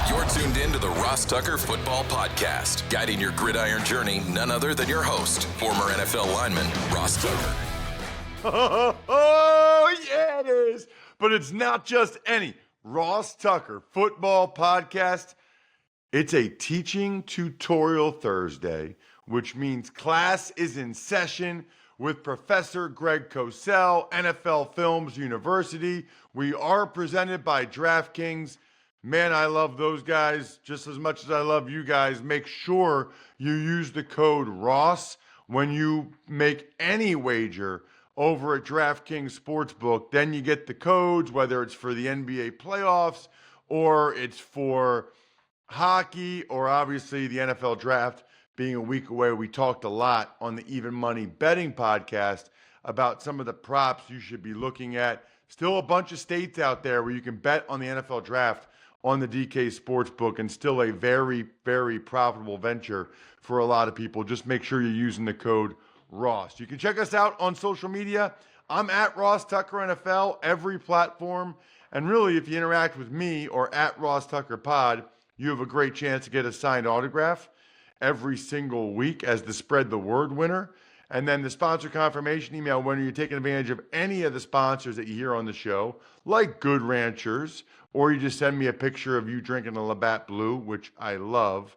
You're tuned in to the Ross Tucker Football Podcast, guiding your gridiron journey, none other than your host, former NFL lineman, Ross Tucker. Oh, yeah, it is. But it's not just any Ross Tucker Football Podcast. It's a teaching tutorial Thursday, which means class is in session with Professor Greg Cosell, NFL Films University. We are presented by DraftKings. Man, I love those guys just as much as I love you guys. Make sure you use the code ROSS when you make any wager over at DraftKings Sportsbook. Then you get the codes, whether it's for the NBA playoffs or it's for hockey or obviously the NFL draft being a week away. We talked a lot on the Even Money Betting Podcast about some of the props you should be looking at. Still a bunch of states out there where you can bet on the NFL draft on the DK Sportsbook, and still a very, very profitable venture for a lot of people. Just make sure you're using the code Ross. You can check us out on social media. I'm at Ross Tucker NFL, every platform. And really, if you interact with me or at Ross Tucker Pod, you have a great chance to get a signed autograph every single week as the Spread the Word winner. And then the sponsor confirmation email when you're taking advantage of any of the sponsors that you hear on the show, like Good Ranchers, or you just send me a picture of you drinking a Labatt Blue, which I love.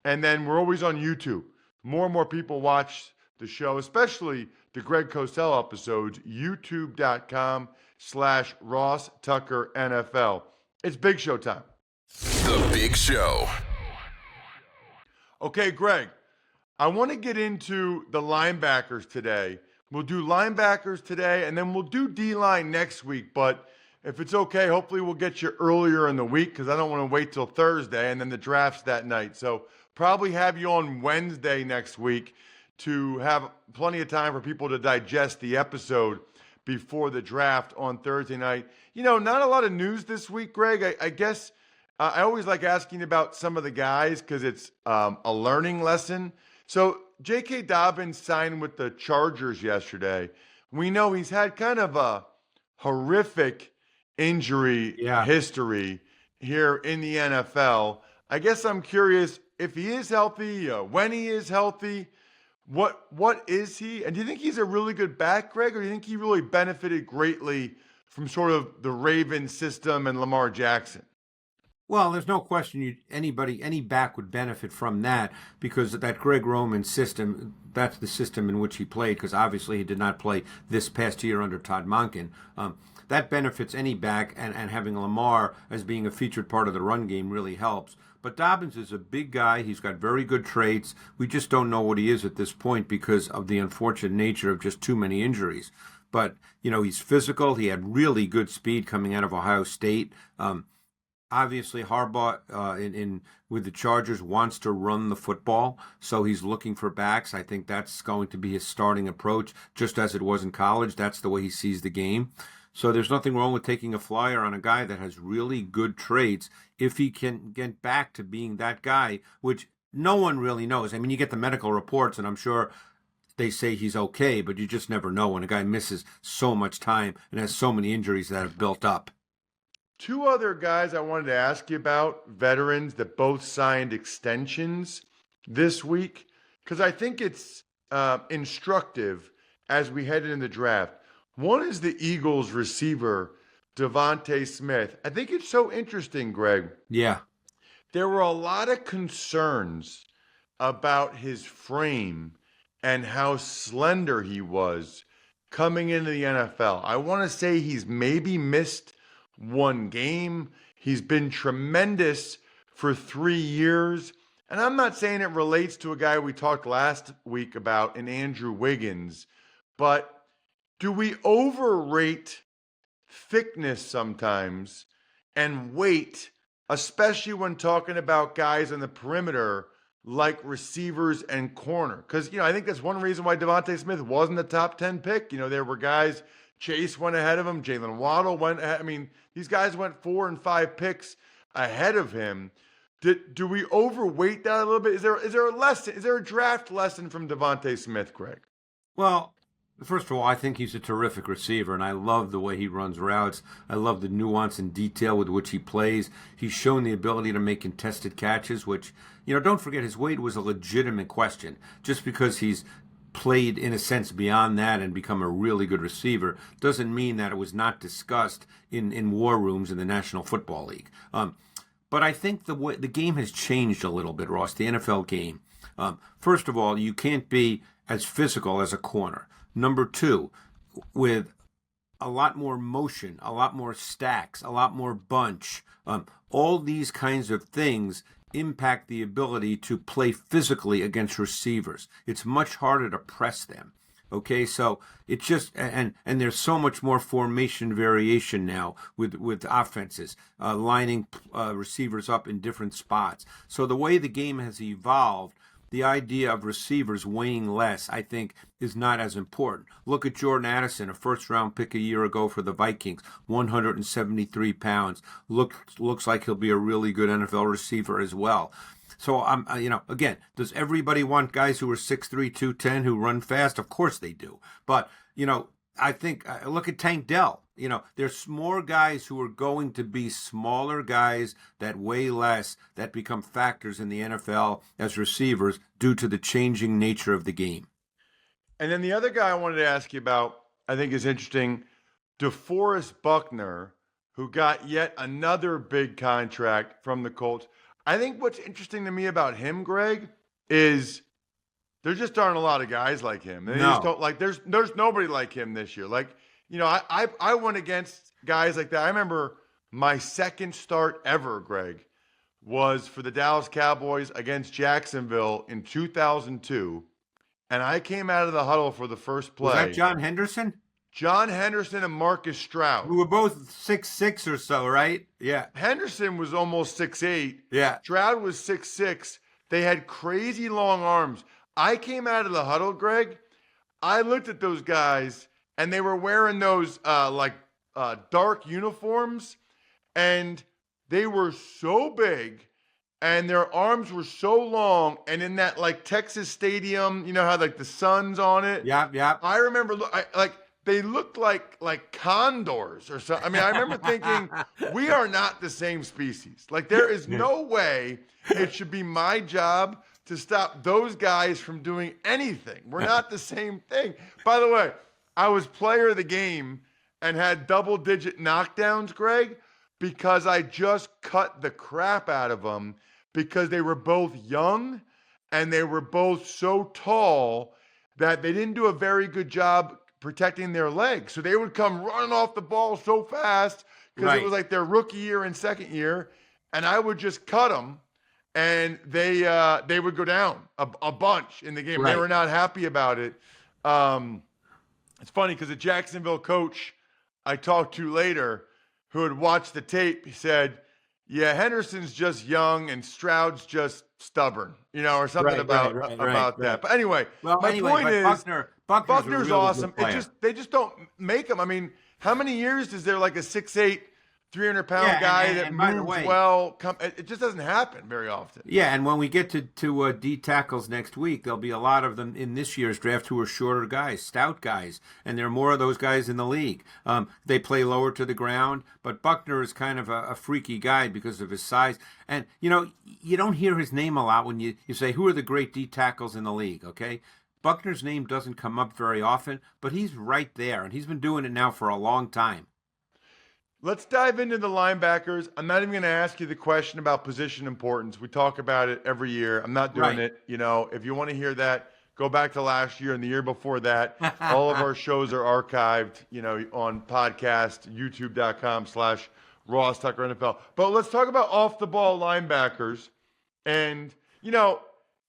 And then we're always on YouTube. More and more people watch the show, especially the Greg Cosell episodes, youtube.com/Ross Tucker NFL. It's Big Show time. The Big Show. Okay, Greg, I want to get into the linebackers today. We'll do linebackers today, and then we'll do D-line next week. But if it's okay, hopefully we'll get you earlier in the week because I don't want to wait till Thursday, and then the draft's that night. So probably have you on Wednesday next week to have plenty of time for people to digest the episode before the draft on Thursday night. You know, not a lot of news this week, Greg. I guess I always like asking about some of the guys because it's a learning lesson. So J.K. Dobbins signed with the Chargers yesterday. We know he's had kind of a horrific injury history here in the NFL. I guess I'm curious if he is healthy, when he is healthy, what is he? And do you think he's a really good back, Greg, or do you think he really benefited greatly from sort of the Ravens system and Lamar Jackson? Well, there's no question any back would benefit from that because that Greg Roman system, that's the system in which he played because obviously he did not play this past year under Todd Monken. That benefits any back, and having Lamar as being a featured part of the run game really helps. But Dobbins is a big guy. He's got very good traits. We just don't know what he is at this point because of the unfortunate nature of just too many injuries. But, you know, he's physical. He had really good speed coming out of Ohio State. Obviously, Harbaugh with the Chargers wants to run the football, so he's looking for backs. I think that's going to be his starting approach, just as it was in college. That's the way he sees the game. So there's nothing wrong with taking a flyer on a guy that has really good traits if he can get back to being that guy, which no one really knows. I mean, you get the medical reports, and I'm sure they say he's okay, but you just never know when a guy misses so much time and has so many injuries that have built up. Two other guys I wanted to ask you about, veterans that both signed extensions this week, because I think it's instructive as we head into the draft. One is the Eagles receiver, DeVonta Smith. I think it's so interesting, Greg. Yeah. There were a lot of concerns about his frame and how slender he was coming into the NFL. I want to say he's maybe missed one game. He's been tremendous for 3 years. And I'm not saying it relates to a guy we talked last week about in Andrew Wiggins, but do we overrate thickness sometimes and weight, especially when talking about guys on the perimeter like receivers and corner? Because, I think that's one reason why DeVonta Smith wasn't a top 10 pick. There were guys, Chase went ahead of him, Jalen Waddle went ahead. I mean, these guys went 4 and 5 picks ahead of him. Do we overweight that a little bit? Is there a lesson? Is there a draft lesson from DeVonta Smith, Greg? Well, First of all, I think he's a terrific receiver, and I love the way he runs routes. I love the nuance and detail with which he plays. He's shown the ability to make contested catches, which, don't forget, his weight was a legitimate question. Just because he's played, in a sense, beyond that and become a really good receiver doesn't mean that it was not discussed in war rooms in the National Football League. But I think the game has changed a little bit, Ross, the NFL game. First of all, you can't be as physical as a corner. Number two, with a lot more motion, a lot more stacks, a lot more bunch, all these kinds of things impact the ability to play physically against receivers. It's much harder to press them. Okay, so it's just, and there's so much more formation variation now with offenses, lining receivers up in different spots. So the way the game has evolved, the idea of receivers weighing less, I think, is not as important. Look at Jordan Addison, a first-round pick a year ago for the Vikings, 173 pounds. Looks like he'll be a really good NFL receiver as well. So, again, does everybody want guys who are 6'3", 210 who run fast? Of course they do. But, I think, look at Tank Dell. There's more guys who are going to be smaller guys that weigh less that become factors in the NFL as receivers due to the changing nature of the game. And then the other guy I wanted to ask you about, I think is interesting, DeForest Buckner, who got yet another big contract from the Colts. I think what's interesting to me about him, Greg, is there just aren't a lot of guys like him. They just don't, like, there's nobody like him this year. Like, I went against guys like that. I remember my second start ever, Greg, was for the Dallas Cowboys against Jacksonville in 2002. And I came out of the huddle for the first play. Was that John Henderson? John Henderson and Marcus Stroud. We were both 6'6" or so, right? Yeah. Henderson was almost 6'8". Yeah. Stroud was 6'6". They had crazy long arms. I came out of the huddle, Greg. I looked at those guys, and they were wearing those dark uniforms, and they were so big, and their arms were so long, and in that Texas stadium, how the sun's on it. Yeah. I remember they looked like condors or something. I mean, I remember thinking, we are not the same species. There is no way it should be my job to stop those guys from doing anything. We're not the same thing. By the way, I was player of the game and had double-digit knockdowns, Greg, because I just cut the crap out of them because they were both young and they were both so tall that they didn't do a very good job protecting their legs. So they would come running off the ball so fast because it was like their rookie year and second year, and I would just cut them. And they would go down a bunch in the game. Right. They were not happy about it. It's funny because the Jacksonville coach I talked to later who had watched the tape, he said, yeah, Henderson's just young and Stroud's just stubborn, or something about that. But anyway, my point is Buckner's awesome. They just don't make him. I mean, how many years is there a 6'8", 300-pound guy that moves well? It just doesn't happen very often. Yeah, and when we get to D tackles next week, there'll be a lot of them in this year's draft who are shorter guys, stout guys, and there are more of those guys in the league. They play lower to the ground, but Buckner is kind of a freaky guy because of his size. And, you don't hear his name a lot when you say, who are the great D tackles in the league, okay? Buckner's name doesn't come up very often, but he's right there, and he's been doing it now for a long time. Let's dive into the linebackers. I'm not even going to ask you the question about position importance. We talk about it every year. I'm not doing it. If you want to hear that, go back to last year and the year before that. All of our shows are archived, on podcast, youtube.com/Ross Tucker NFL. But let's talk about off-the-ball linebackers. And,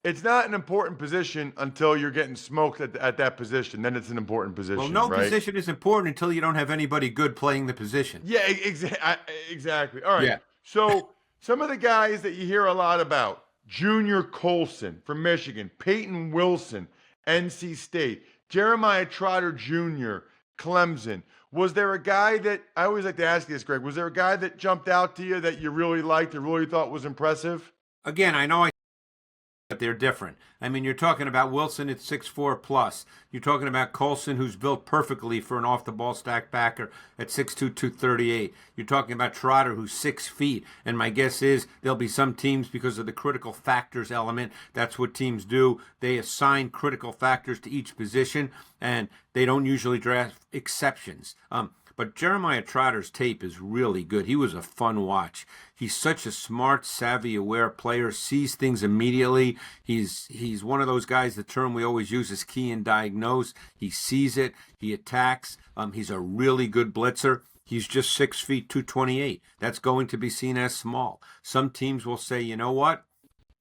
it's not an important position until you're getting smoked at that position. Then it's an important position. Well, no position is important until you don't have anybody good playing the position. Yeah, exactly. All right. Yeah. So some of the guys that you hear a lot about, Junior Colson from Michigan, Payton Wilson, NC State, Jeremiah Trotter Jr., Clemson. Was there a guy that, I always like to ask you this, Greg, was there a guy that jumped out to you that you really liked or really thought was impressive? Again, I know they're different. I mean, you're talking about Wilson at 6'4 plus. You're talking about Colson, who's built perfectly for an off-the-ball stack backer at 6'2", 238. You're talking about Trotter, who's 6 feet. And my guess is there'll be some teams, because of the critical factors element, that's what teams do. They assign critical factors to each position, and they don't usually draft exceptions. But Jeremiah Trotter's tape is really good. He was a fun watch. He's such a smart, savvy, aware player, sees things immediately. He's one of those guys, the term we always use is key and diagnose. He sees it. He attacks. He's a really good blitzer. He's just 6 feet, 228. That's going to be seen as small. Some teams will say, you know what?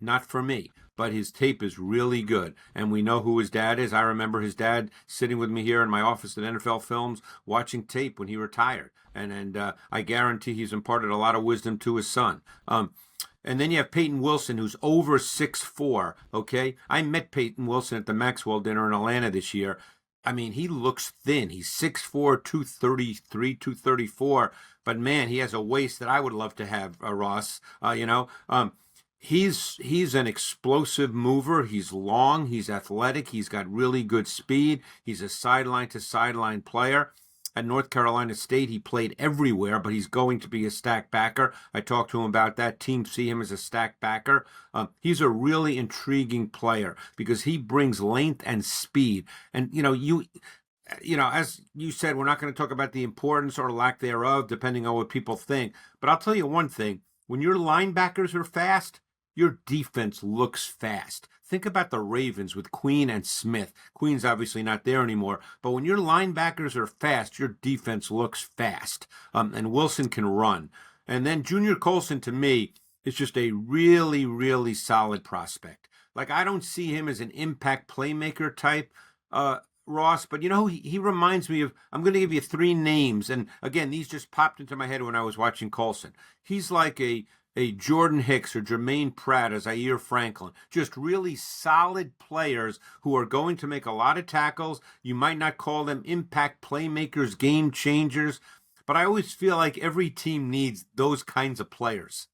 Not for me. But his tape is really good, and we know who his dad is. I remember his dad sitting with me here in my office at NFL Films watching tape when he retired, and I guarantee he's imparted a lot of wisdom to his son. And then you have Payton Wilson, who's over 6'4", okay? I met Payton Wilson at the Maxwell dinner in Atlanta this year. I mean, he looks thin. He's 6'4", 233, 234, but man, he has a waist that I would love to have, Ross, He's an explosive mover. He's long. He's athletic. He's got really good speed. He's a sideline-to-sideline player. At North Carolina State, he played everywhere, but he's going to be a stack backer. I talked to him about that. Teams see him as a stack backer. He's a really intriguing player because he brings length and speed. And, as you said, we're not going to talk about the importance or lack thereof, depending on what people think. But I'll tell you one thing. When your linebackers are fast, your defense looks fast. Think about the Ravens with Queen and Smith. Queen's obviously not there anymore, but when your linebackers are fast, your defense looks fast. And Wilson can run. And then Junior Colson, to me, is just a really, really solid prospect. Like, I don't see him as an impact playmaker type, Ross, but he reminds me of, I'm going to give you 3 names. And again, these just popped into my head when I was watching Colson. He's like a Jordan Hicks or Jermaine Pratt, as Zaire Franklin, just really solid players who are going to make a lot of tackles. You might not call them impact playmakers, game changers, but I always feel like every team needs those kinds of players.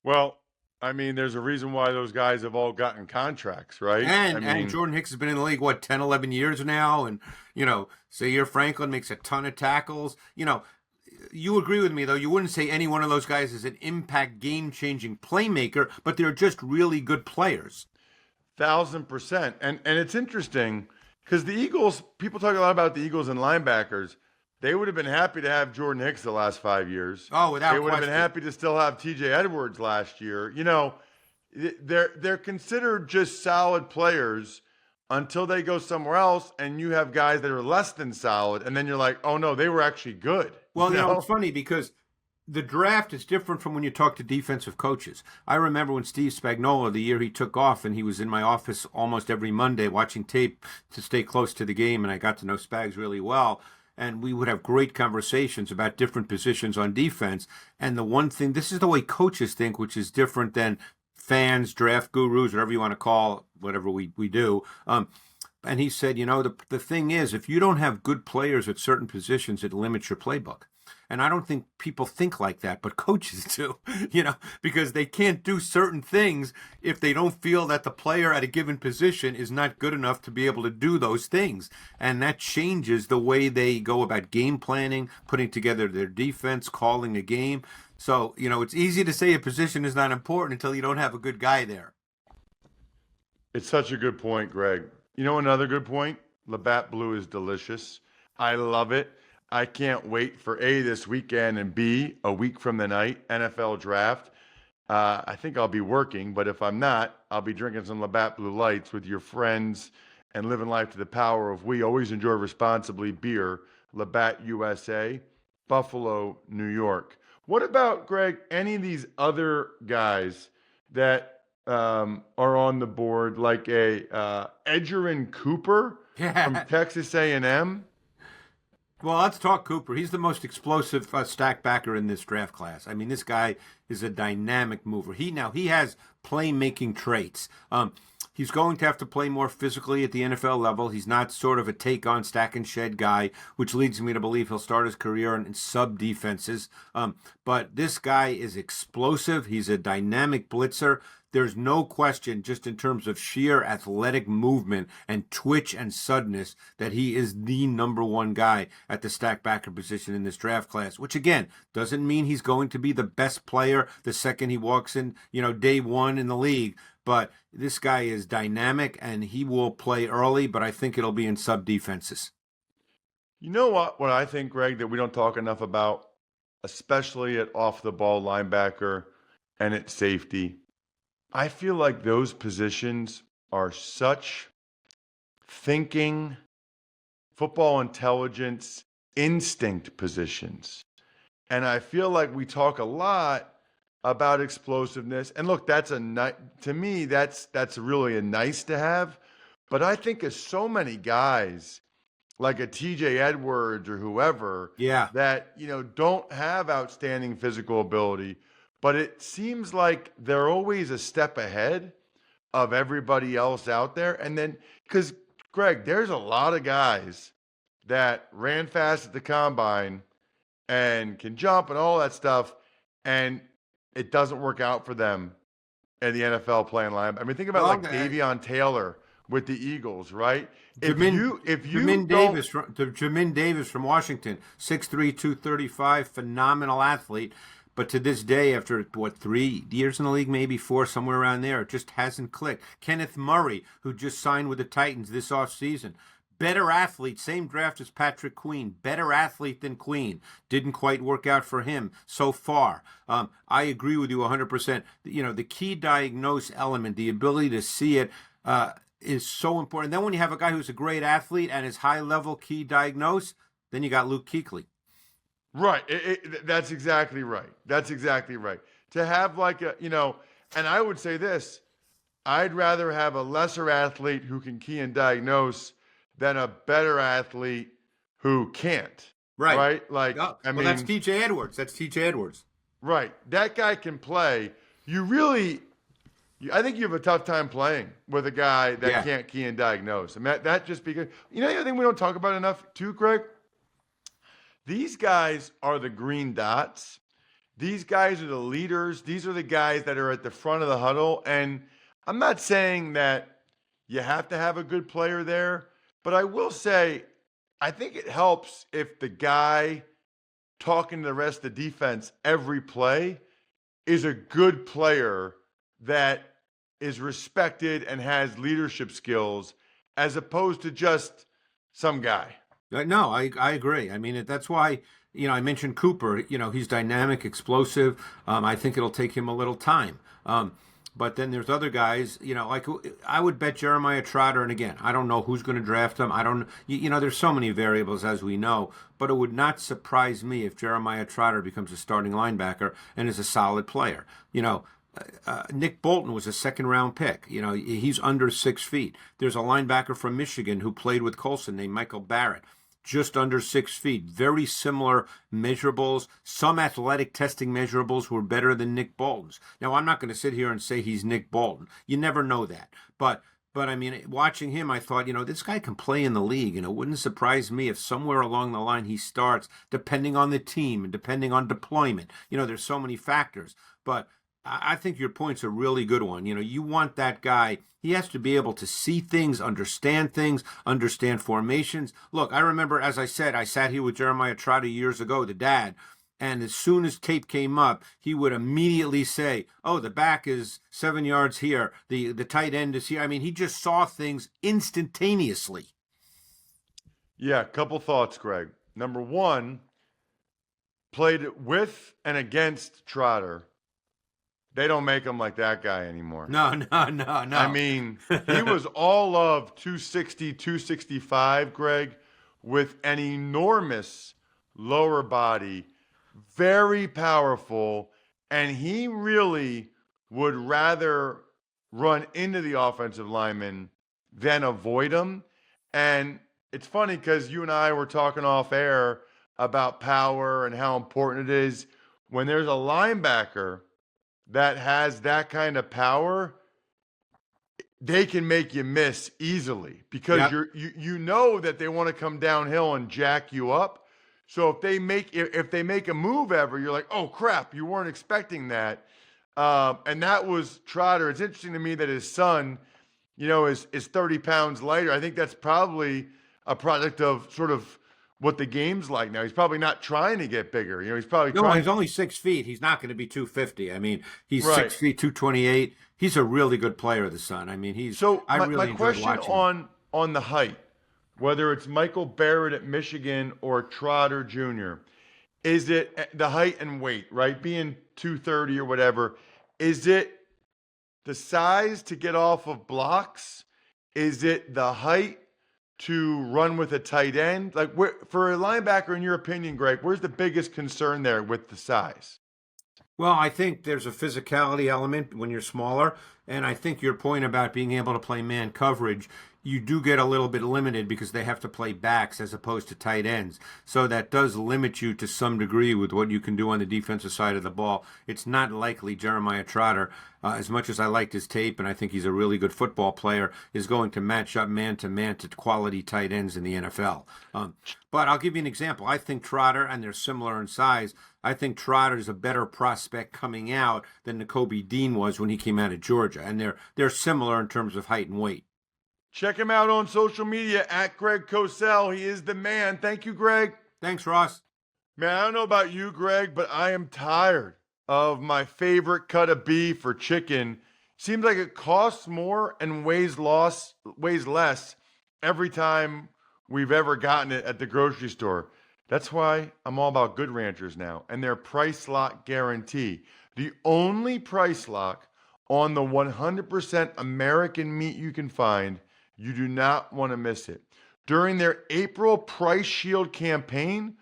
Well, I mean, there's a reason why those guys have all gotten contracts, right? And Jordan Hicks has been in the league, 10, 11 years now? And, Zaire Franklin makes a ton of tackles. You agree with me, though. You wouldn't say any one of those guys is an impact game-changing playmaker, but they're just really good players. 1,000%. And it's interesting because the Eagles, people talk a lot about the Eagles and linebackers. They would have been happy to have Jordan Hicks the last 5 years. Oh, without question. They would have been happy to still have T.J. Edwards last year. They're considered just solid players until they go somewhere else and you have guys that are less than solid, and then you're like, oh, no, they were actually good. Well, it's funny because the draft is different from when you talk to defensive coaches. I remember when Steve Spagnuolo, the year he took off, and he was in my office almost every Monday watching tape to stay close to the game, and I got to know Spags really well. And we would have great conversations about different positions on defense. And the one thing, this is the way coaches think, which is different than fans, draft gurus, whatever you want to call whatever we do. And he said, the thing is, if you don't have good players at certain positions, it limits your playbook. And I don't think people think like that, but coaches do, because they can't do certain things if they don't feel that the player at a given position is not good enough to be able to do those things. And that changes the way they go about game planning, putting together their defense, calling a game. So, it's easy to say a position is not important until you don't have a good guy there. It's such a good point, Greg. Another good point? Labatt Blue is delicious. I love it. I can't wait for A, this weekend, and B, a week from the night, NFL draft. I think I'll be working, but if I'm not, I'll be drinking some Labatt Blue Lights with your friends and living life to the power of we always enjoy responsibly beer, Labatt USA, Buffalo, New York. What about, Greg, any of these other guys that are on the board, like a Edgerrin Cooper from Texas A&M? Well, let's talk Cooper. He's the most explosive stack backer in this draft class. I mean, this guy is a dynamic mover. He has playmaking traits. He's going to have to play more physically at the NFL level. He's not sort of a take-on, stack and shed guy, which leads me to believe he'll start his career in sub-defenses. But this guy is explosive. He's a dynamic blitzer. There's no question, just in terms of sheer athletic movement and twitch and suddenness, that he is the number one guy at the stack backer position in this draft class, which, again, doesn't mean he's going to be the best player the second he walks in, day one in the league. But this guy is dynamic, and he will play early, but I think it'll be in sub-defenses. You know what I think, Greg, that we don't talk enough about, especially at off-the-ball linebacker and at safety? I feel like those positions are such thinking, football intelligence, instinct positions. And I feel like we talk a lot about explosiveness. And look, to me, that's really a nice to have. But I think of so many guys like a TJ Edwards or whoever that, don't have outstanding physical ability, but it seems like they're always a step ahead of everybody else out there. And then, because, Greg, there's a lot of guys that ran fast at the combine and can jump and all that stuff, and it doesn't work out for them in the NFL playing line. I mean, think about Davion Taylor with the Eagles, right? Jamin Davis from Washington, 6'3", 235, phenomenal athlete. But to this day, after, 3 years in the league, maybe 4, somewhere around there, it just hasn't clicked. Kenneth Murray, who just signed with the Titans this offseason. Better athlete, same draft as Patrick Queen. Better athlete than Queen. Didn't quite work out for him so far. I agree with you 100%. The key diagnose element, the ability to see it, is so important. Then when you have a guy who's a great athlete and is high-level key diagnose, then you got Luke Kuechly. Right. That's exactly right. That's exactly right. To have and I would say this, I'd rather have a lesser athlete who can key and diagnose than a better athlete who can't. Right? Right? That's TJ Edwards. Right. That guy can play. I think you have a tough time playing with a guy that can't key and diagnose. I mean, that just because, the other thing we don't talk about enough too, Greg? These guys are the green dots. These guys are the leaders. These are the guys that are at the front of the huddle. And I'm not saying that you have to have a good player there, but I will say I think it helps if the guy talking to the rest of the defense every play is a good player that is respected and has leadership skills as opposed to just some guy. No, I agree. I mean, that's why, I mentioned Cooper. He's dynamic, explosive. I think it'll take him a little time. But then there's other guys, like I would bet Jeremiah Trotter. And again, I don't know who's going to draft him. I don't, there's so many variables, as we know. But it would not surprise me if Jeremiah Trotter becomes a starting linebacker and is a solid player. Nick Bolton was a second-round pick. He's under 6 feet. There's a linebacker from Michigan who played with Colson named Michael Barrett. Just under 6 feet. Very similar measurables. Some athletic testing measurables were better than Nick Bolton's. Now, I'm not going to sit here and say he's Nick Bolton. You never know that. But I mean, watching him, I thought, this guy can play in the league. And it wouldn't surprise me if somewhere along the line he starts, depending on the team and depending on deployment. There's so many factors. But I think your point's a really good one. You want that guy. He has to be able to see things, understand formations. Look, I remember, as I said, I sat here with Jeremiah Trotter years ago, the dad, and as soon as tape came up, he would immediately say, oh, the back is 7 yards here, the tight end is here. I mean, he just saw things instantaneously. Yeah, a couple thoughts, Greg. Number one, played with and against Trotter. They don't make him like that guy anymore. No. I mean, he was all of 260, 265, Greg, with an enormous lower body, very powerful, and he really would rather run into the offensive lineman than avoid him. And it's funny because you and I were talking off air about power and how important it is when there's a linebacker that has that kind of power. they can make you miss easily because Yep. you know that they want to come downhill and jack you up. So if they make a move ever, you're like, oh crap, you weren't expecting that. And that was Trotter. It's interesting to me that his son, is 30 pounds lighter. I think that's probably a product of sort of what the game's like now. He's probably not trying to get bigger. He's probably No, trying. he's only 6 feet. He's not going to be 250. I mean, he's Right. 6 feet, 228. He's a really good player, the son. I mean, I really my enjoyed question watching him. on the height, whether it's Michael Barrett at Michigan or Trotter Jr., is it the height and weight, right? Being 230 or whatever, is it the size to get off of blocks? Is it the height to run with a tight end? Like, for a linebacker, in your opinion, Greg, where's the biggest concern there with the size? Well, I think there's a physicality element when you're smaller, and I think your point about being able to play man coverage, you do get a little bit limited because they have to play backs as opposed to tight ends. So that does limit you to some degree with what you can do on the defensive side of the ball. It's not likely Jeremiah Trotter, as much as I liked his tape and I think he's a really good football player, is going to match up man-to-man to quality tight ends in the NFL. But I'll give you an example. I think Trotter, and they're similar in size, I think Trotter is a better prospect coming out than Nakobe Dean was when he came out of Georgia. And they're similar in terms of height and weight. Check him out on social media at Greg Cosell. He is the man. Thank you, Greg. Thanks, Ross. Man, I don't know about you, Greg, but I am tired of my favorite cut of beef or chicken. Seems like it costs more and weighs less every time we've ever gotten it at the grocery store. That's why I'm all about Good Ranchers now and their price lock guarantee. The only price lock on the 100% American meat you can find. You do not want to miss it. During their April Price Shield campaign,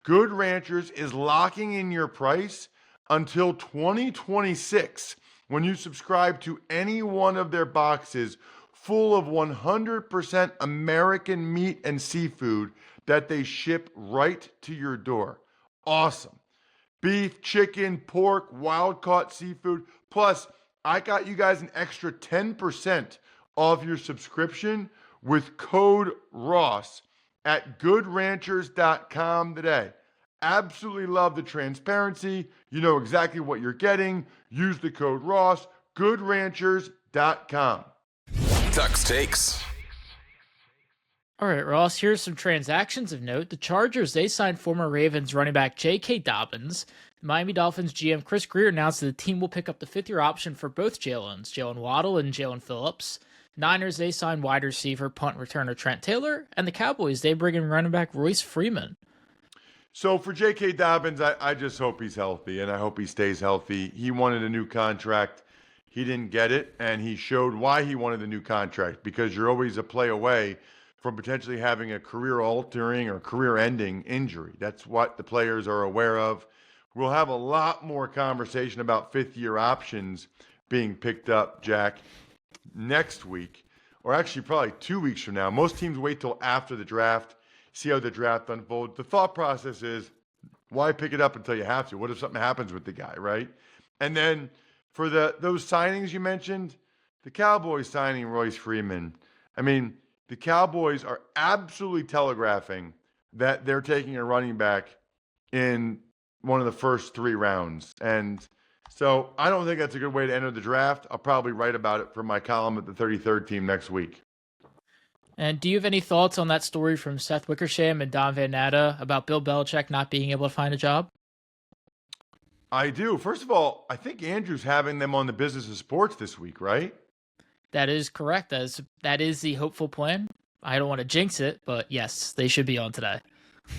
Good Ranchers is locking in your price until 2026 when you subscribe to any one of their boxes full of 100% American meat and seafood that they ship right to your door. Awesome. Beef, chicken, pork, wild-caught seafood. Plus, I got you guys an extra 10% off your subscription with code ROSS at goodranchers.com today. Absolutely love the transparency. You know exactly what you're getting. Use the code ROSS, goodranchers.com. Tuck's Takes. All right, Ross, here's some transactions of note. The Chargers, they signed former Ravens running back J.K. Dobbins. The Miami Dolphins GM Chris Greer announced that the team will pick up the fifth-year option for both Jalen Waddle and Jalen Phillips. Niners, they signed wide receiver, punt returner Trent Taylor. And the Cowboys, they bring in running back Royce Freeman. So for J.K. Dobbins, I just hope he's healthy, and I hope he stays healthy. He wanted a new contract. He didn't get it, and he showed why he wanted the new contract, because you're always a play away from potentially having a career-altering or career-ending injury. That's what the players are aware of. We'll have a lot more conversation about fifth-year options being picked up, Jack, next week, or actually probably 2 weeks from now. Most teams wait till after the draft, see how the draft unfolds. The thought process is, why pick it up until you have to? What if something happens with the guy, right? And then for those signings you mentioned, the Cowboys signing Royce Freeman, I mean, the Cowboys are absolutely telegraphing that they're taking a running back in one of the first 3 rounds. And so I don't think that's a good way to enter the draft. I'll probably write about it for my column at the 33rd team next week. And do you have any thoughts on that story from Seth Wickersham and Don Van Natta about Bill Belichick not being able to find a job? I do. First of all, I think Andrew's having them on the Business of Sports this week, right? That is correct. That is the hopeful plan. I don't want to jinx it, but yes, they should be on today.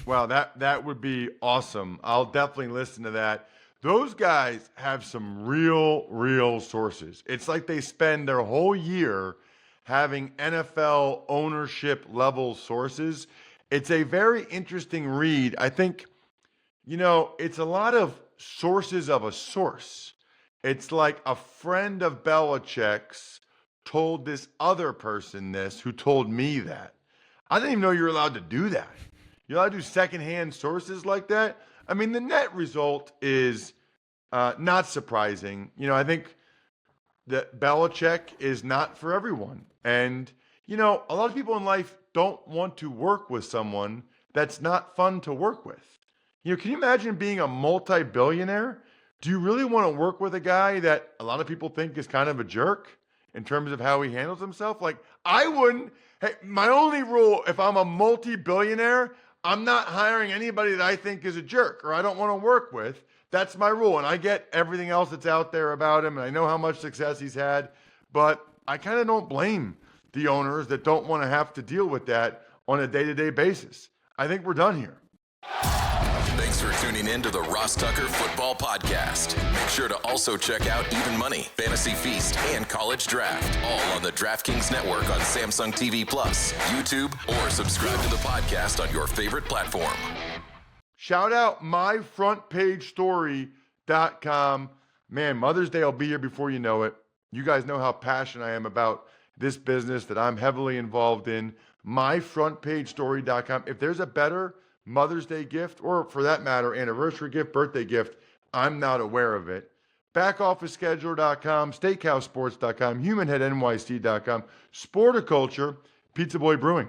Wow, that would be awesome. I'll definitely listen to that. Those guys have some real sources. It's like they spend their whole year having NFL ownership level sources. It's a very interesting read. I think, it's a lot of sources of a source. It's like a friend of Belichick's told this other person this who told me that. I didn't even know you're allowed to do that. You're allowed to do secondhand sources like that. I mean, the net result is not surprising. I think that Belichick is not for everyone. And, a lot of people in life don't want to work with someone that's not fun to work with. Can you imagine being a multi-billionaire? Do you really want to work with a guy that a lot of people think is kind of a jerk in terms of how he handles himself? Like, I wouldn't. Hey, my only rule, if I'm a multi-billionaire, I'm not hiring anybody that I think is a jerk or I don't want to work with. That's my rule. And I get everything else that's out there about him, and I know how much success he's had. But I kind of don't blame the owners that don't want to have to deal with that on a day-to-day basis. I think we're done here. Thanks for tuning in to the Ross Tucker Football Podcast. Make sure to also check out Even Money, Fantasy Feast, and College Draft, all on the DraftKings Network on Samsung TV Plus, YouTube, or subscribe to the podcast on your favorite platform. Shout out myfrontpagestory.com. Man, Mother's Day will be here before you know it. You guys know how passionate I am about this business that I'm heavily involved in. Myfrontpagestory.com. If there's a better Mother's Day gift, or for that matter, anniversary gift, birthday gift, I'm not aware of it. Backofficescheduler.com, steakhousesports.com, humanheadnyc.com, Sporticulture, Pizza Boy Brewing.